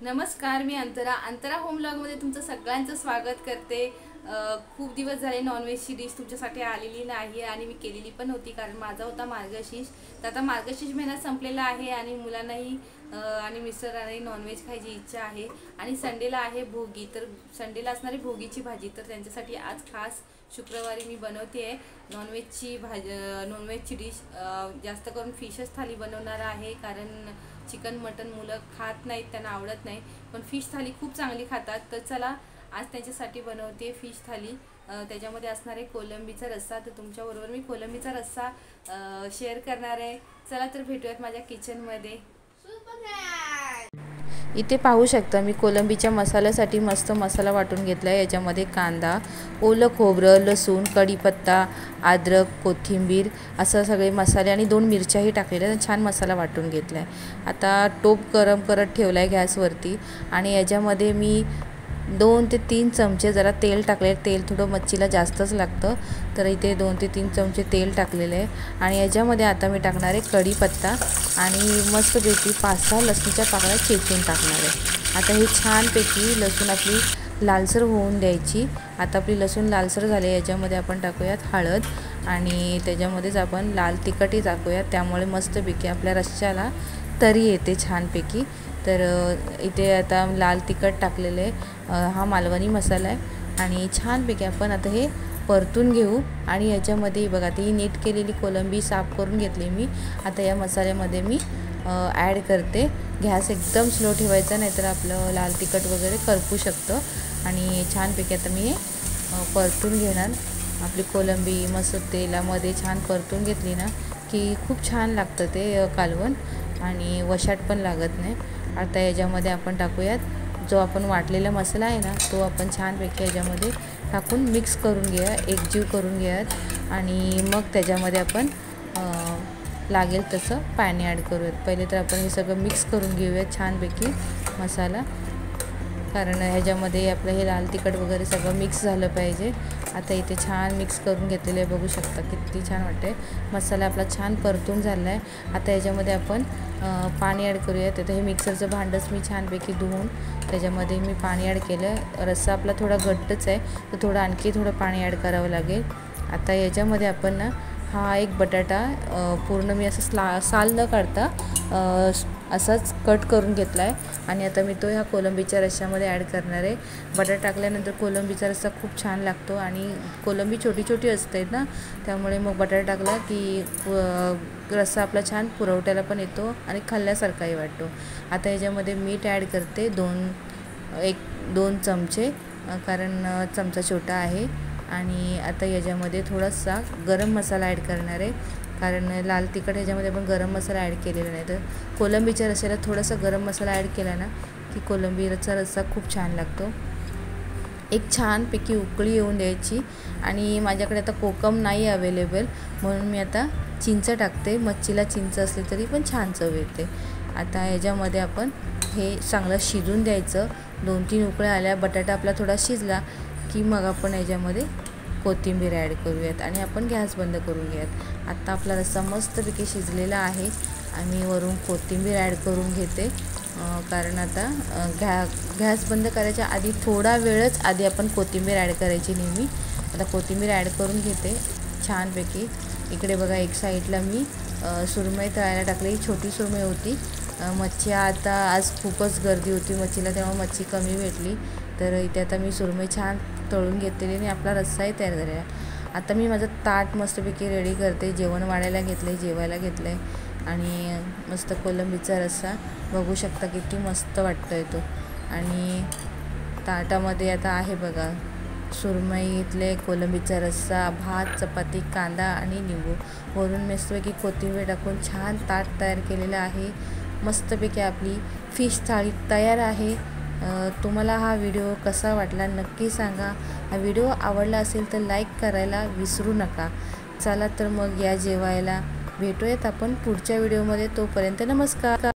नमस्कार, मी अंतरा होम व्लॉगमध्ये तुमचं सगळ्यांचं स्वागत करते। खूप दिवस झाले नॉनव्हेजची डिश तुमच्यासाठी आलेली नाही आणि मी केलेली पण होती, कारण माझा होता मार्गशीर्ष। तर आता मार्गशीर्ष महिना संपलेला आहे आणि मुलांनाही आणि मिस्टरांनाही नॉनव्हेज खायची इच्छा आहे आणि संडेला आहे भोगी। तर संडेला असणारी भोगीची भाजी, तर त्यांच्यासाठी आज खास शुक्रवारी मी बनवते आहे नॉनव्हेजची डिश। जास्त करून फिशच थाली बनवणार आहे, कारण चिकन मटन मुलं खात नाहीत, त्यांना आवडत नाही, पण फिश थाली खूप चांगली खातात। तर चला आज त्यांच्यासाठी बनवते फिश थाली। त्याच्यामध्ये असणार आहे कोलंबीचा रस्सा। तर तुमच्याबरोबर मी कोलंबीचा रस्सा शेअर करणार आहे। चला तर भेटूयात माझ्या किचनमध्ये। इथे पाहू शकता मी कोलंबीच्या मसाल्यासाठी मस्त मसाला वाटून घेतला आहे। याच्यामध्ये कांदा, ओलं खोबरं, लसूण, कढीपत्ता, अद्रक, कोथिंबीर असं सगळे मसाले आणि 2 मिरच्याही टाकलेल्या आहेत। छान मसाला वाटून घेतला आहे। आता टोप गरम करत ठेवला आहे गॅसवरती आणि याच्यामध्ये मी 2 ते 3 चमचे जरा तेल टाकले। तेल थोडं मच्छीला जास्तच लागतं, तर इथे 2 ते 3 चमचे तेल टाकलेले आहे आणि याच्यामध्ये आता मी टाकणार आहे कढीपत्ता आणि मस्तपैकी 5-6 लसणीच्या पाकळ्या चेचून टाकणार आहे। आता हे छानपैकी लसूण आपली लालसर होऊन द्यायची। आता आपली लसूण लालसर झाली, याच्यामध्ये आपण टाकूयात हळद आणि त्याच्यामध्येच आपण लाल तिखटही टाकूयात, त्यामुळे मस्तपैकी आपल्या रश्श्याला तरी येते छानपैकी। तर इथे आता लाल तिखट टाकलेले आहे, हा मालवणी मसाला आहे आणि छानपैकी आपण आता हे परतून घेऊ। आणि याच्यामध्ये बघा ती नीट केलेली कोलंबी साफ करून घेतली मी। आता या मसाल्यामध्ये मी ॲड करते। गॅस एकदम स्लो ठेवायचा, नाहीतर आपलं लाल तिखट वगैरे करपू शकतं। आणि छानपैकी आता मी परतून घेणार। आपली कोलंबी मस्त तेलामध्ये छान परतून घेतली ना की खूप छान लागतं ते कालवण आणि वशाट पण लागत नाही। आता याच्यामध्ये आपण टाकूयात जो आपण वाटलेला मसाला आहे ना, तो आपण छानपैकी याच्यामध्ये टाकून मिक्स करून घेऊया, एकजीव करून घेऊयात आणि मग त्याच्यामध्ये आपण लागेल तसं पाणी ॲड करूयात। पहिले तर आपण हे सगळं मिक्स करून घेऊयात छानपैकी मसाला, कारण ह्याच्यामध्ये आपलं हे लाल तिखट वगैरे सगळं मिक्स झालं पाहिजे। आता इथे छान मिक्स करून घेतलेलं आहे, बघू शकता किती छान वाटते। मसाला आपला छान परतून झाला आहे। आता याच्यामध्ये आपण पाणी ॲड करूयात। आता हे मिक्सरचं भांडंच मी छानपैकी धुवून त्याच्यामध्ये मी पाणी ॲड केलं। रस्सा आपला थोडा घट्टच आहे, तर आणखी थोडं पाणी ॲड करावं लागेल। आता याच्यामध्ये आपण ना हा एक बटाटा पूर्ण मी असं साल न काढता असाच कट करून घेतला आहे आणि आता मी तो ह्या कोलंबीच्या रश्श्यामध्ये ॲड करणार आहे। बटाटा टाकल्यानंतर कोलंबीचा रस्सा खूप छान लागतो आणि कोलंबी छोटी छोटी असते ना, त्यामुळे मग बटाटा टाकला की रस्सा आपला छान पुरवठ्याला पण येतो आणि खाल्ल्यासारखाही वाटतो। आता याच्यामध्ये मीठ ॲड करते 2 चमचे, कारण चमचा छोटा आहे। आणि आता याच्यामध्ये थोडासा गरम मसाला ॲड करणार आहे, कारण लाल तिखट ह्याच्यामध्ये आपण गरम मसाला ॲड केलेला नाही, तर कोलंबीच्या रस्स्याला थोडासा गरम मसाला ॲड केला ना की कोलंबीचा रस्सा खूप छान लागतो। एक छानपैकी उकळी येऊन द्यायची आणि माझ्याकडे आता कोकम नाही अवेलेबल, म्हणून मी आता चिंच टाकते। मच्छीला चिंच असली तरी पण छान चव येते। आता याच्यामध्ये आपण हे चांगलं शिजून द्यायचं। 2-3 उकळ्या आल्या, बटाटा आपला थोडा शिजला की मग आपण याच्यामध्ये कोथिंबीर ॲड करूयात आणि आपण गॅस बंद करून घेऊयात। आता आपला रस्सा मस्तपैकी शिजलेला आहे आणि वरून कोथिंबीर ॲड करून घेते, कारण आता गॅस बंद करायच्या आधी थोडा वेळच आधी आपण कोथिंबीर ॲड करायची नेहमी। आता कोथिंबीर ॲड करून घेते छानपैकी। इकडे बघा एक साईडला मी सुरमई तळायला टाकली, छोटी सुरमई होती। मच्छी आता आज खूपच गर्दी होती मच्छीला, तेव्हा मच्छी कमी भेटली, तर इथे आता मी सुरमई छान तळून घेतलेली आणि आपला रस्साही तयार झालेला आहे। आता मी माझं ताट मस्तपैकी रेडी करते, जेवण वाढायला घेतलं आहे, जेवायला घेतलं आहे आणि मस्त कोलंबीचा रस्सा बघू शकता किती मस्त वाटतो आहे तो। आणि ताटामध्ये आता आहे बघा सुरमई, इथले कोलंबीचा रस्सा, भात, चपाती, कांदा आणि लिंबू, वरून मस्तपैकी कोथिंबीर टाकून छान ताट तयार केलेलं आहे। मस्तपैकी आपली फिश थाळी तयार आहे। तुम्हाला हा व्हिडिओ कसा वाटला नक्की सांगा। हा व्हिडिओ आवडला असेल तर लाईक करायला विसरू नका। चला तर मग या जेवायला, भेटूयात आपण पुढच्या व्हिडिओमध्ये, तोपर्यंत नमस्कार।